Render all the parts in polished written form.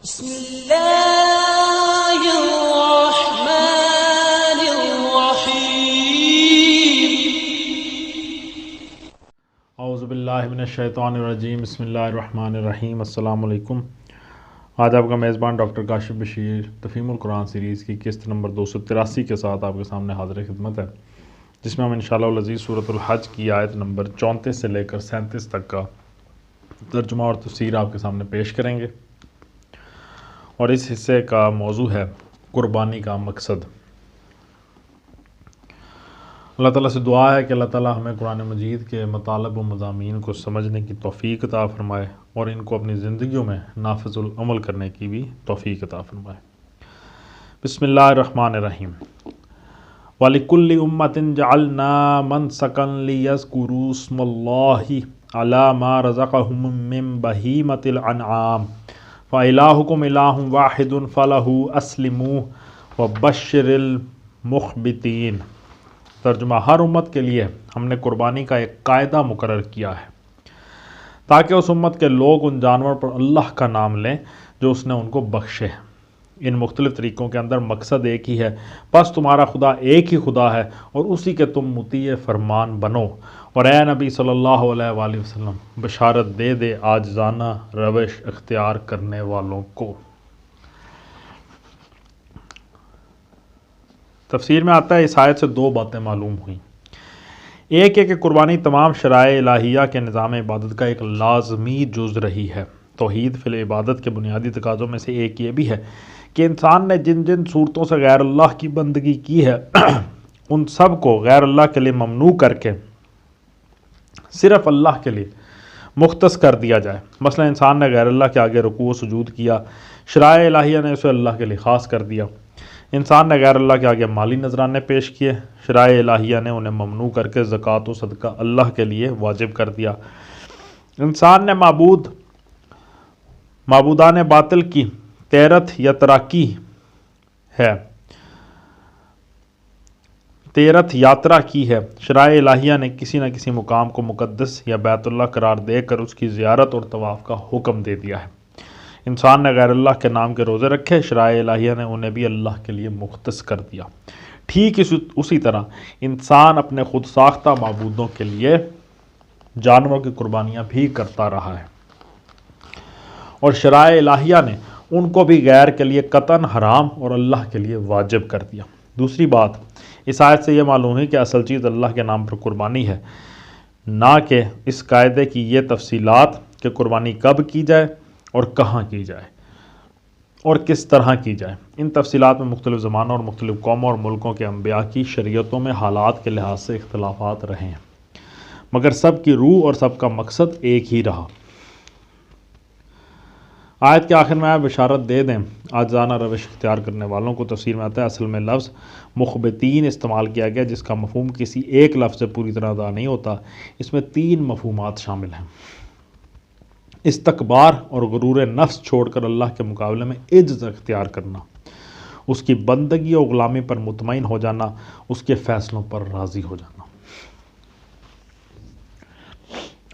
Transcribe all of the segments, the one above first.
بسم اللہ الرحمن الرحیم۔ اعوذ باللہ من الشیطان الرجیم، بسم اللہ الرحمن الرحیم۔ السلام علیکم۔ آج آپ کا میزبان ڈاکٹر کاشف بشیر تفہیم القرآن سیریز کی قسط نمبر 283 کے ساتھ آپ کے سامنے حاضر خدمت ہے، جس میں ہم انشاءاللہ العزیز سورۃ الحج کی آیت نمبر 34 سے لے کر 37 تک کا ترجمہ اور تفسیر آپ کے سامنے پیش کریں گے، اور اس حصے کا موضوع ہے قربانی کا مقصد۔ اللہ تعالیٰ سے دعا ہے کہ اللہ تعالیٰ ہمیں قرآن مجید کے مطالب و مضامین کو سمجھنے کی توفیق عطا فرمائے اور ان کو اپنی زندگیوں میں نافذ العمل کرنے کی بھی توفیق عطا فرمائے۔ بسم اللہ الرحمن الرحیم۔ وَلِكُلِّ أُمَّةٍ جَعَلْنَا مَنْسَكًا لِيَذْكُرُوا اسْمَ اللَّهِ عَلَى مَا رَزَقَهُم مِّن بَهِيمَةِ الْأَنْعَامِ فَإِلَٰهُكُمْ إِلَٰهٌ وَاحِدٌ فَلَهُ أَسْلِمُوا وَبَشِّرِ الْمُخْبِتِينَ۔ ترجمہ: ہر امت کے لیے ہم نے قربانی کا ایک قاعدہ مقرر کیا ہے تاکہ اس امت کے لوگ ان جانوروں پر اللہ کا نام لیں جو اس نے ان کو بخشے۔ ان مختلف طریقوں کے اندر مقصد ایک ہی ہے، بس تمہارا خدا ایک ہی خدا ہے اور اسی کے تم مطیع فرمان بنو۔ اور اے نبی صلی اللہ علیہ وآلہ وسلم، بشارت دے دے عاجزانہ روش اختیار کرنے والوں کو۔ تفسیر میں آتا ہے اس آیت سے دو باتیں معلوم ہوئیں۔ ایک ہے کہ قربانی تمام شرائع الہیہ کے نظام عبادت کا ایک لازمی جز رہی ہے۔ توحید فی العبادت کے بنیادی تقاضوں میں سے ایک یہ بھی ہے کہ انسان نے جن جن صورتوں سے غیر اللہ کی بندگی کی ہے ان سب کو غیر اللہ کے لیے ممنوع کر کے صرف اللہ کے لیے مختص کر دیا جائے۔ مثلا انسان نے غیر اللہ کے آگے رکوع و سجود کیا، شرائع الہیہ نے اسے اللہ کے لیے خاص کر دیا۔ انسان نے غیر اللہ کے آگے مالی نذرانے پیش کیے، شرائع الہیہ نے انہیں ممنوع کر کے زکوٰۃ و صدقہ اللہ کے لیے واجب کر دیا۔ انسان نے معبودان باطل کی تیرتھ یا یاترا کی ہے، شرائع الہیہ نے کسی نہ کسی مقام کو مقدس یا بیت اللہ قرار دے کر اس کی زیارت اور طواف کا حکم دے دیا ہے۔ انسان نے غیر اللہ کے نام کے روزے رکھے، شرائع الہیہ نے انہیں بھی اللہ کے لیے مختص کر دیا۔ ٹھیک اسی طرح انسان اپنے خود ساختہ معبودوں کے لیے جانوروں کی قربانیاں بھی کرتا رہا ہے، اور شرائع الہیہ نے ان کو بھی غیر کے لیے قطعاً حرام اور اللہ کے لیے واجب کر دیا۔ دوسری بات اس آیت سے یہ معلوم ہے کہ اصل چیز اللہ کے نام پر قربانی ہے، نہ کہ اس قاعدے کی یہ تفصیلات کہ قربانی کب کی جائے اور کہاں کی جائے اور کس طرح کی جائے۔ ان تفصیلات میں مختلف زمانوں اور مختلف قوموں اور ملکوں کے انبیاء کی شریعتوں میں حالات کے لحاظ سے اختلافات رہے ہیں، مگر سب کی روح اور سب کا مقصد ایک ہی رہا۔ آیت کے آخر میں بشارت دے دیں عاجزانہ روش اختیار کرنے والوں کو۔ تفسیر میں آتا ہے اصل میں لفظ مخبتین استعمال کیا گیا، جس کا مفہوم کسی ایک لفظ سے پوری طرح ادا نہیں ہوتا۔ اس میں تین مفہومات شامل ہیں: استکبار اور غرور نفس چھوڑ کر اللہ کے مقابلے میں عجز اختیار کرنا، اس کی بندگی اور غلامی پر مطمئن ہو جانا، اس کے فیصلوں پر راضی ہو جانا۔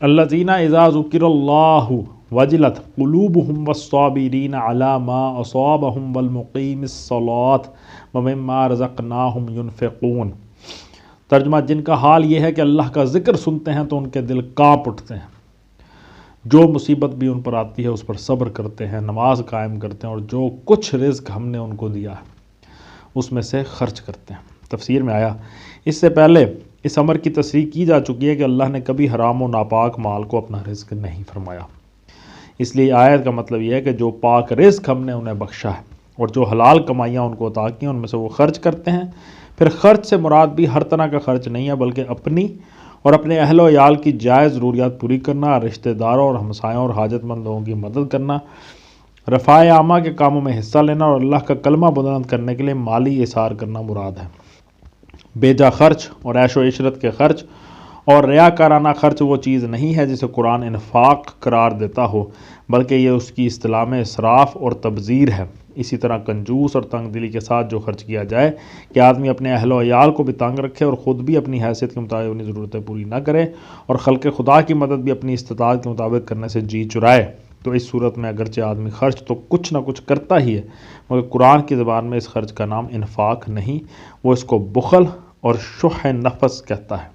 الذین اذا ذکر اللہ وجلت قلوبہم والصابرین علی ما اصابہم والمقیم الصلاۃ ومما رزقناہم ینفقون۔ ترجمہ: جن کا حال یہ ہے کہ اللہ کا ذکر سنتے ہیں تو ان کے دل کانپ اٹھتے ہیں، جو مصیبت بھی ان پر آتی ہے اس پر صبر کرتے ہیں، نماز قائم کرتے ہیں، اور جو کچھ رزق ہم نے ان کو دیا ہے اس میں سے خرچ کرتے ہیں۔ تفسیر میں آیا اس سے پہلے اس امر کی تصریح کی جا چکی ہے کہ اللہ نے کبھی حرام و ناپاک مال کو اپنا رزق نہیں فرمایا، اس لیے آیت کا مطلب یہ ہے کہ جو پاک رزق ہم نے انہیں بخشا ہے اور جو حلال کمائیاں ان کو عطا کی ان میں سے وہ خرچ کرتے ہیں۔ پھر خرچ سے مراد بھی ہر طرح کا خرچ نہیں ہے، بلکہ اپنی اور اپنے اہل و عیال کی جائز ضروریات پوری کرنا، رشتہ داروں اور ہمسایوں اور حاجت مند لوگوں کی مدد کرنا، رفاع عامہ کے کاموں میں حصہ لینا اور اللہ کا کلمہ بلند کرنے کے لیے مالی اثار کرنا مراد ہے۔ بیجا خرچ اور عیش و عشرت کے خرچ اور ریاکارانہ خرچ وہ چیز نہیں ہے جسے قرآن انفاق قرار دیتا ہو، بلکہ یہ اس کی اصطلاح میں اسراف اور تبذیر ہے۔ اسی طرح کنجوس اور تنگ دلی کے ساتھ جو خرچ کیا جائے کہ آدمی اپنے اہل و عیال کو بھی تنگ رکھے اور خود بھی اپنی حیثیت کے مطابق اپنی ضرورتیں پوری نہ کرے اور خلق خدا کی مدد بھی اپنی استطاعت کے مطابق کرنے سے جی چرائے، تو اس صورت میں اگرچہ آدمی خرچ تو کچھ نہ کچھ کرتا ہی ہے، مگر قرآن کی زبان میں اس خرچ کا نام انفاق نہیں، وہ اس کو بخل اور شح نفس کہتا ہے۔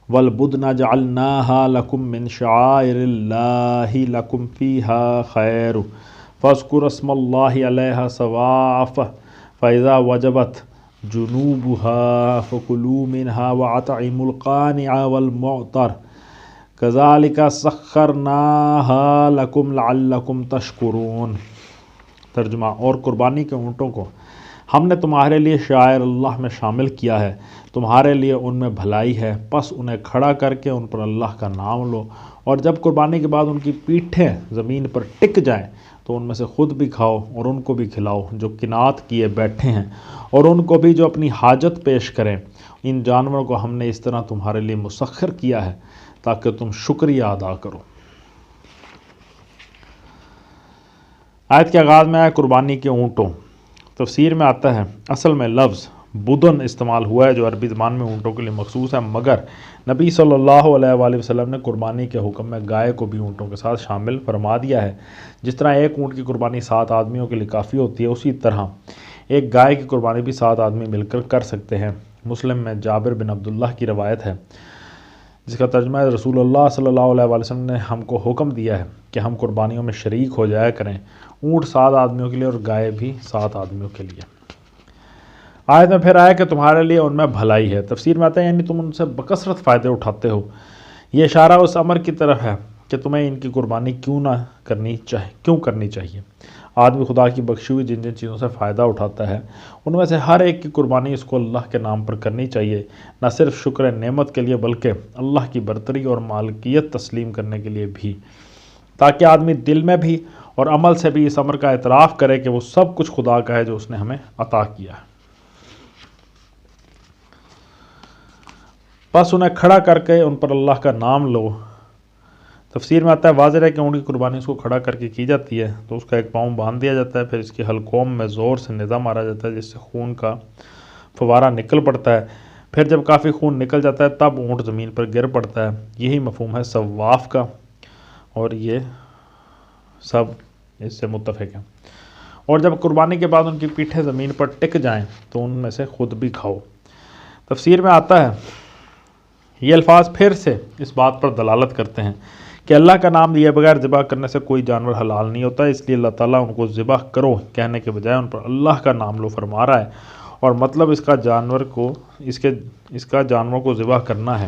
وَالْبُدْنَ جَعَلْنَاهَا لَكُم مِّن شَعَائِرِ اللَّهِ لَكُمْ فِيهَا خَيْرٌ فَاذْكُرُوا اسْمَ اللَّهِ عَلَيْهَا صَوَافَّ فَإِذَا وَجَبَتْ جُنُوبُهَا فَكُلُوا مِنْهَا وَأَطْعِمُوا الْقَانِعَ وَالْمُعْتَرَ كَذَلِكَ سَخَّرْنَاهَا لَكُمْ لَعَلَّكُمْ تَشْكُرُونَ۔ ترجمہ: اور قربانی کے اونٹوں کو ہم نے تمہارے لیے شعائر اللہ میں شامل کیا ہے، تمہارے لیے ان میں بھلائی ہے، پس انہیں کھڑا کر کے ان پر اللہ کا نام لو، اور جب قربانی کے بعد ان کی پیٹھیں زمین پر ٹک جائیں تو ان میں سے خود بھی کھاؤ اور ان کو بھی کھلاؤ جو کنات کیے بیٹھے ہیں، اور ان کو بھی جو اپنی حاجت پیش کریں۔ ان جانوروں کو ہم نے اس طرح تمہارے لیے مسخر کیا ہے تاکہ تم شکریہ ادا کرو۔ آیت کے آغاز میں ہے قربانی کے اونٹوں۔ تفسیر میں آتا ہے اصل میں لفظ بدن استعمال ہوا ہے جو عربی زبان میں اونٹوں کے لیے مخصوص ہے، مگر نبی صلی اللہ علیہ وآلہ وسلم نے قربانی کے حکم میں گائے کو بھی اونٹوں کے ساتھ شامل فرما دیا ہے۔ جس طرح ایک اونٹ کی قربانی 7 آدمیوں کے لیے کافی ہوتی ہے، اسی طرح ایک گائے کی قربانی بھی 7 آدمی مل کر سکتے ہیں۔ مسلم میں جابر بن عبداللہ کی روایت ہے جس کا ترجمہ ہے رسول اللہ صلی اللہ علیہ وآلہ وسلم نے ہم کو حکم دیا ہے کہ ہم قربانیوں میں شریک ہو جایا کریں، اونٹ 7 آدمیوں کے لیے اور گائے بھی 7 آدمیوں کے لیے۔ آیت میں پھر آیا کہ تمہارے لیے ان میں بھلائی ہے۔ تفسیر میں آتا ہے یعنی تم ان سے بکثرت فائدے اٹھاتے ہو۔ یہ اشارہ اس امر کی طرف ہے کہ تمہیں ان کی قربانی کیوں کرنی چاہیے۔ آدمی خدا کی بخشی ہوئی جن چیزوں سے فائدہ اٹھاتا ہے ان میں سے ہر ایک کی قربانی اس کو اللہ کے نام پر کرنی چاہیے، نہ صرف شکر نعمت کے لیے بلکہ اللہ کی برتری اور مالکیت تسلیم کرنے کے لیے بھی، تاکہ آدمی دل میں بھی اور عمل سے بھی اس امر کا اعتراف کرے کہ وہ سب کچھ خدا کا ہے جو اس نے ہمیں عطا کیا ہے۔ بس انہیں کھڑا کر کے ان پر اللہ کا نام لو۔ تفسیر میں آتا ہے واضح ہے کہ اونٹ کی قربانی اس کو کھڑا کر کے کی جاتی ہے تو اس کا ایک پاؤں باندھ دیا جاتا ہے، پھر اس کی حلقوم میں زور سے نظام مارا جاتا ہے جس سے خون کا فوارہ نکل پڑتا ہے، پھر جب کافی خون نکل جاتا ہے تب اونٹ زمین پر گر پڑتا ہے۔ یہی مفہوم ہے سواف کا، اور یہ سب اس سے متفق ہیں۔ اور جب قربانی کے بعد ان کی پیٹھیں زمین پر ٹک جائیں تو ان میں سے خود بھی کھاؤ۔ تفسیر میں آتا ہے یہ الفاظ پھر سے اس بات پر دلالت کرتے ہیں کہ اللہ کا نام لیے بغیر ذبح کرنے سے کوئی جانور حلال نہیں ہوتا، اس لیے اللہ تعالیٰ ان کو ذبح کرو کہنے کے بجائے ان پر اللہ کا نام لو فرما رہا ہے، اور مطلب اس کا جانوروں کو ذبح کرنا ہے۔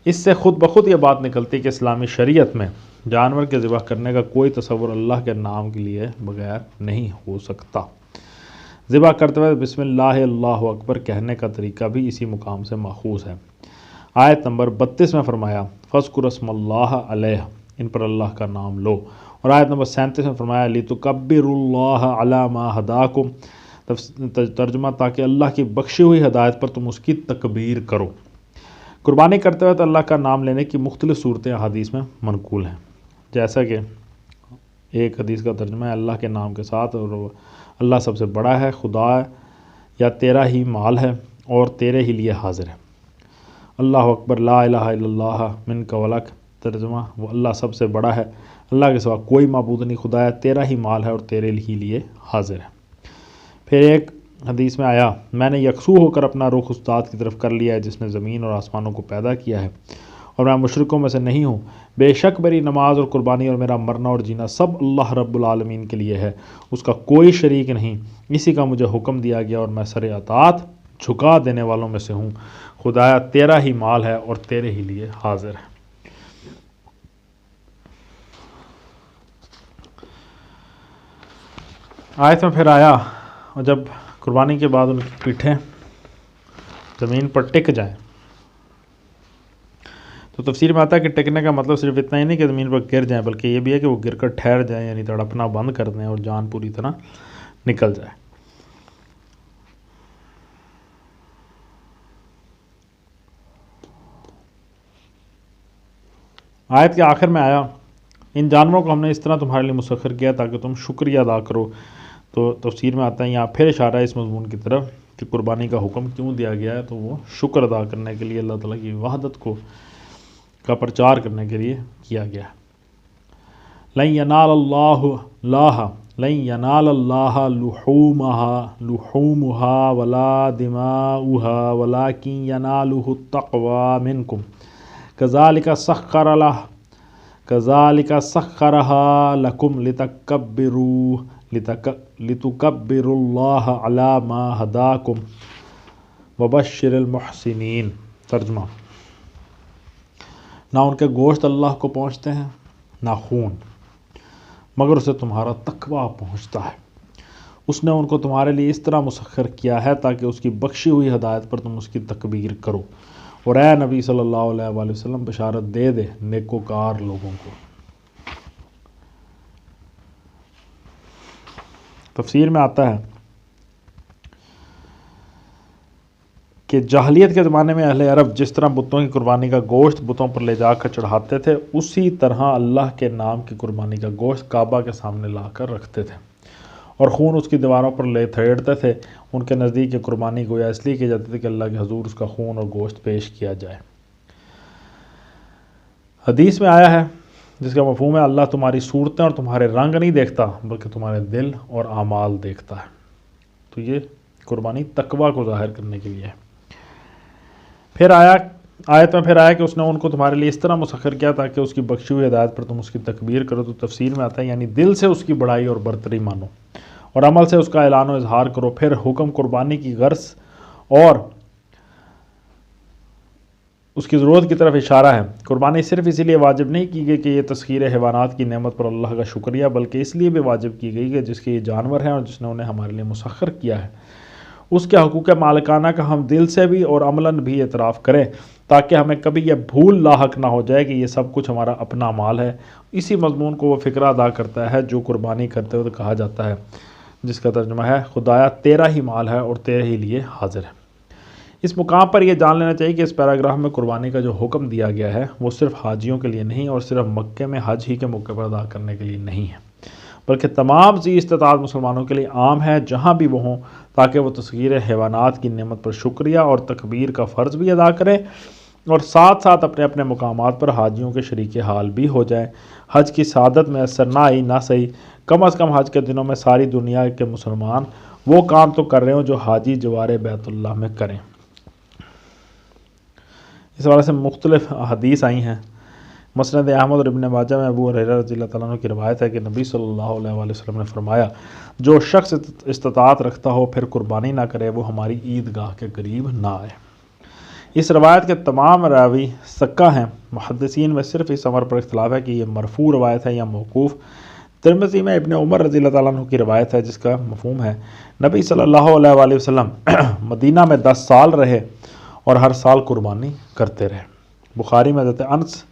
اس سے خود بخود یہ بات نکلتی کہ اسلامی شریعت میں جانور کے ذبح کرنے کا کوئی تصور اللہ کے نام کے لیے بغیر نہیں ہو سکتا۔ ذبح کرتے ہوئے بسم اللہ اللہ اکبر کہنے کا طریقہ بھی اسی مقام سے ماخوذ ہے۔ آیت نمبر 32 میں فرمایا فَاذْكُرُوا اسْمَ اللَّهِ عَلَيْهِ، ان پر اللہ کا نام لو، اور آیت نمبر 37 میں فرمایا لِتُكَبِّرُوا اللَّهَ عَلَى مَا هَدَاكُمْ، ترجمہ تاکہ اللہ کی بخشی ہوئی ہدایت پر تم اس کی تکبیر کرو۔ قربانی کرتے وقت اللہ کا نام لینے کی مختلف صورتیں حدیث میں منقول ہیں، جیسا کہ ایک حدیث کا ترجمہ ہے اللہ کے نام کے ساتھ، اور اللہ سب سے بڑا ہے، خدا یا تیرا ہی مال ہے اور تیرے ہی لیے حاضر ہے۔ اللہ اکبر لا الہ الا اللہ منک ولک، ترجمہ وہ اللہ سب سے بڑا ہے، اللہ کے سوا کوئی معبود نہیں، خدا ہے تیرا ہی مال ہے اور تیرے ہی لیے حاضر ہے۔ پھر ایک حدیث میں آیا میں نے یکسو ہو کر اپنا رخ استاد کی طرف کر لیا ہے جس نے زمین اور آسمانوں کو پیدا کیا ہے، اور میں مشرکوں میں سے نہیں ہوں، بے شک میری نماز اور قربانی اور میرا مرنا اور جینا سب اللہ رب العالمین کے لیے ہے، اس کا کوئی شریک نہیں، اسی کا مجھے حکم دیا گیا اور میں سر اطاعت جھکا دینے والوں میں سے ہوں، خدایا تیرا ہی مال ہے اور تیرے ہی لیے حاضر ہے۔ آیت میں پھر آیا اور جب قربانی کے بعد ان کی پیٹھیں زمین پر ٹک جائیں تو تفسیر میں آتا ہے کہ ٹکنے کا مطلب صرف اتنا ہی نہیں کہ زمین پر گر جائیں، بلکہ یہ بھی ہے کہ وہ گر کر ٹھہر جائیں، یعنی تڑپنا بند کر دیں اور جان پوری طرح نکل جائے۔ آیت کے آخر میں آیا ان جانوروں کو ہم نے اس طرح تمہارے لیے مسخر کیا تاکہ تم شکریہ ادا کرو، تو تفسیر میں آتا ہے یہاں پھر اشارہ ہے اس مضمون کی طرف کہ قربانی کا حکم کیوں دیا گیا ہے، تو وہ شکر ادا کرنے کے لیے، اللہ تعالیٰ کی وحدت کو کا پرچار کرنے کے لیے کیا گیا ہے۔ لن ینال اللہ لحومها ولا دماؤها ولكن ينالہ التقوى منکم كذلك سخرها لكم لتكبروا اللہ علی ما ہداکم وبشر المحسنین۔ ترجمہ: نہ ان کے گوشت اللہ کو پہنچتے ہیں نہ خون، مگر اسے تمہارا تقویٰ پہنچتا ہے۔ اس نے ان کو تمہارے لیے اس طرح مسخر کیا ہے تاکہ اس کی بخشی ہوئی ہدایت پر تم اس کی تکبیر کرو، اور اے نبی صلی اللہ علیہ وآلہ وسلم بشارت دے دے نیکوکار لوگوں کو۔ تفسیر میں آتا ہے کہ جاہلیت کے زمانے میں اہل عرب جس طرح بتوں کی قربانی کا گوشت بتوں پر لے جا کر چڑھاتے تھے، اسی طرح اللہ کے نام کی قربانی کا گوشت کعبہ کے سامنے لا کر رکھتے تھے اور خون اس کی دیواروں پر لے تھیڑتے تھے۔ ان کے نزدیک یہ قربانی گویا اس لیے کی جاتی تھی کہ اللہ کے حضور اس کا خون اور گوشت پیش کیا جائے۔ حدیث میں آیا ہے جس کا مفہوم ہے اللہ تمہاری صورتیں اور تمہارے رنگ نہیں دیکھتا بلکہ تمہارے دل اور اعمال دیکھتا ہے۔ تو یہ قربانی تقویٰ کو ظاہر کرنے کے لیے ہے۔ پھر آیت میں آیا کہ اس نے ان کو تمہارے لیے اس طرح مسخر کیا تاکہ اس کی بخشی ہوئی ہدایت پر تم اس کی تکبیر کرو۔ تو تفسیر میں آتا ہے یعنی دل سے اس کی بڑائی اور برتری مانو اور عمل سے اس کا اعلان و اظہار کرو۔ پھر حکم قربانی کی غرض اور اس کی ضرورت کی طرف اشارہ ہے۔ قربانی صرف اسی لیے واجب نہیں کی گئی کہ یہ تسخیر حیوانات کی نعمت پر اللہ کا شکریہ، بلکہ اس لیے بھی واجب کی گئی کہ جس کے یہ جانور ہیں اور جس نے انہیں ہمارے لیے مسخر کیا ہے، اس کے حقوق مالکانہ کا ہم دل سے بھی اور عملاً بھی اعتراف کریں تاکہ ہمیں کبھی یہ بھول لاحق نہ ہو جائے کہ یہ سب کچھ ہمارا اپنا مال ہے۔ اسی مضمون کو وہ فقرہ ادا کرتا ہے جو قربانی کرتے ہوئے کہا جاتا ہے، جس کا ترجمہ ہے خدایا تیرا ہی مال ہے اور تیرے ہی لیے حاضر ہے۔ اس مقام پر یہ جان لینا چاہیے کہ اس پیراگراف میں قربانی کا جو حکم دیا گیا ہے وہ صرف حاجیوں کے لیے نہیں اور صرف مکے میں حج ہی کے موقع پر ادا کرنے کے لیے نہیں ہے، بلکہ تمام ذی استطاعت مسلمانوں کے لیے عام ہے جہاں بھی وہ ہوں، تاکہ وہ تسخیر حیوانات کی نعمت پر شکریہ اور تکبیر کا فرض بھی ادا کریں اور ساتھ ساتھ اپنے اپنے مقامات پر حاجیوں کے شریک حال بھی ہو جائیں۔ حج کی سعادت میں اثر نہ آئی نہ صحیح، کم از کم حج کے دنوں میں ساری دنیا کے مسلمان وہ کام تو کر رہے ہوں جو حاجی جوار بیت اللہ میں کریں۔ اس حوالے سے مختلف حدیث آئی ہیں۔ مسند احمد اور ابن ماجہ میں ابو ہریرہ رضی اللہ تعالیٰ عنہ کی روایت ہے کہ نبی صلی اللہ علیہ وآلہ وسلم نے فرمایا، جو شخص استطاعت رکھتا ہو پھر قربانی نہ کرے وہ ہماری عیدگاہ کے قریب نہ آئے۔ اس روایت کے تمام راوی ثقہ ہیں۔ محدثین میں صرف اس امر پر اختلاف ہے کہ یہ مرفوع روایت ہے یا موقوف۔ ترمذی میں ابن عمر رضی اللہ تعالیٰ عنہ کی روایت ہے جس کا مفہوم ہے نبی صلی اللہ علیہ وآلہ وسلم مدینہ میں 10 سال رہے اور ہر سال قربانی کرتے رہے۔ بخاری میں حضرت انس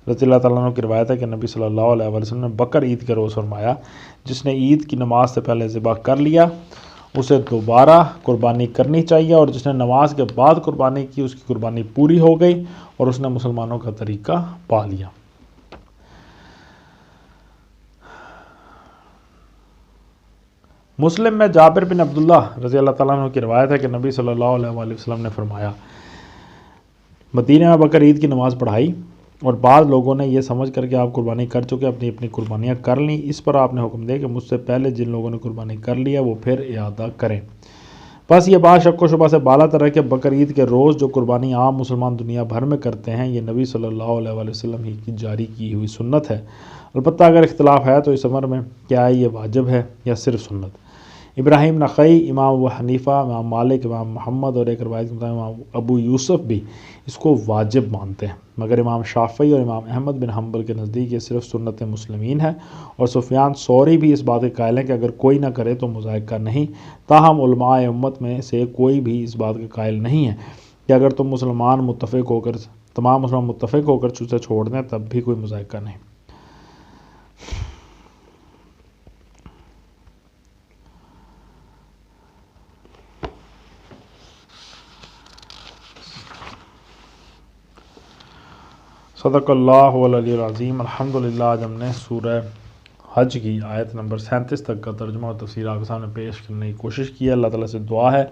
رضی اللہ تعالیٰ عنہ کی روایت ہے کہ نبی صلی اللہ علیہ وآلہ وسلم نے بقر عید کے روز فرمایا، جس نے عید کی نماز سے پہلے ذبح کر لیا اسے دوبارہ قربانی کرنی چاہیے، اور جس نے نماز کے بعد قربانی کی اس کی قربانی پوری ہو گئی اور اس نے مسلمانوں کا طریقہ پا لیا۔ مسلم میں جابر بن عبداللہ رضی اللہ تعالیٰ عنہ کی روایت ہے کہ نبی صلی اللہ علیہ وآلہ وسلم نے فرمایا، مدینہ میں بقر عید کی نماز پڑھائی اور بعض لوگوں نے یہ سمجھ کر کہ آپ قربانی کر چکے اپنی اپنی قربانیاں کر لیں، اس پر آپ نے حکم دیا کہ مجھ سے پہلے جن لوگوں نے قربانی کر لیا وہ پھر اعادہ کریں۔ بس یہ بات شک و شبہ سے بالا تر ہے کہ بقر عید کے روز جو قربانی عام مسلمان دنیا بھر میں کرتے ہیں یہ نبی صلی اللہ علیہ وآلہ وسلم ہی کی جاری کی ہوئی سنت ہے۔ البتہ اگر اختلاف ہے تو اس امر میں کیا یہ واجب ہے یا صرف سنت۔ ابراہیم نخعی، امام ابو حنیفہ، امام مالک، امام محمد اور ایک روایت کے مطابق امام ابو یوسف بھی اس کو واجب مانتے ہیں، مگر امام شافعی اور امام احمد بن حنبل کے نزدیک یہ صرف سنت مسلمین ہے، اور سفیان ثوری بھی اس بات کے قائل ہیں کہ اگر کوئی نہ کرے تو مذائقہ نہیں۔ تاہم علماء امت میں سے کوئی بھی اس بات کے قائل نہیں ہے کہ اگر تمام مسلمان متفق ہو کر اسے چھوڑ دیں تب بھی کوئی مذائقہ نہیں۔ صدق اللہ العلی العظیم۔ الحمدللہ آج ہم نے سورہ حج کی آیت نمبر 37 تک کا ترجمہ اور تفسیر آپ کے سامنے پیش کرنے کی کوشش کی ہے۔ اللہ تعالیٰ سے دعا ہے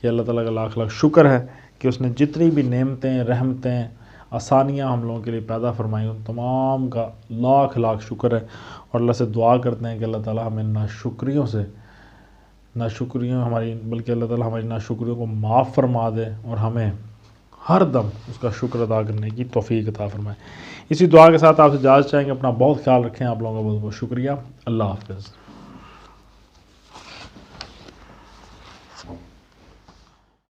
کہ اللہ تعالیٰ کا لاکھ لاکھ شکر ہے کہ اس نے جتنی بھی نعمتیں، رحمتیں، آسانیاں ہم لوگوں کے لیے پیدا فرمائی، ان تمام کا لاکھ لاکھ شکر ہے، اور اللہ سے دعا کرتے ہیں کہ اللہ تعالیٰ ہمیں ناشکریوں سے ہماری بلکہ اللہ تعالیٰ ہماری ناشکریوں کو معاف فرما دے اور ہمیں ہر دم اس کا شکر ادا کرنے کی توفیق عطا فرمائے۔ اسی دعا کے ساتھ آپ سے اجازت چاہیں گے، اپنا بہت خیال رکھیں، آپ لوگوں کا بہت بہت شکریہ، اللہ حافظ۔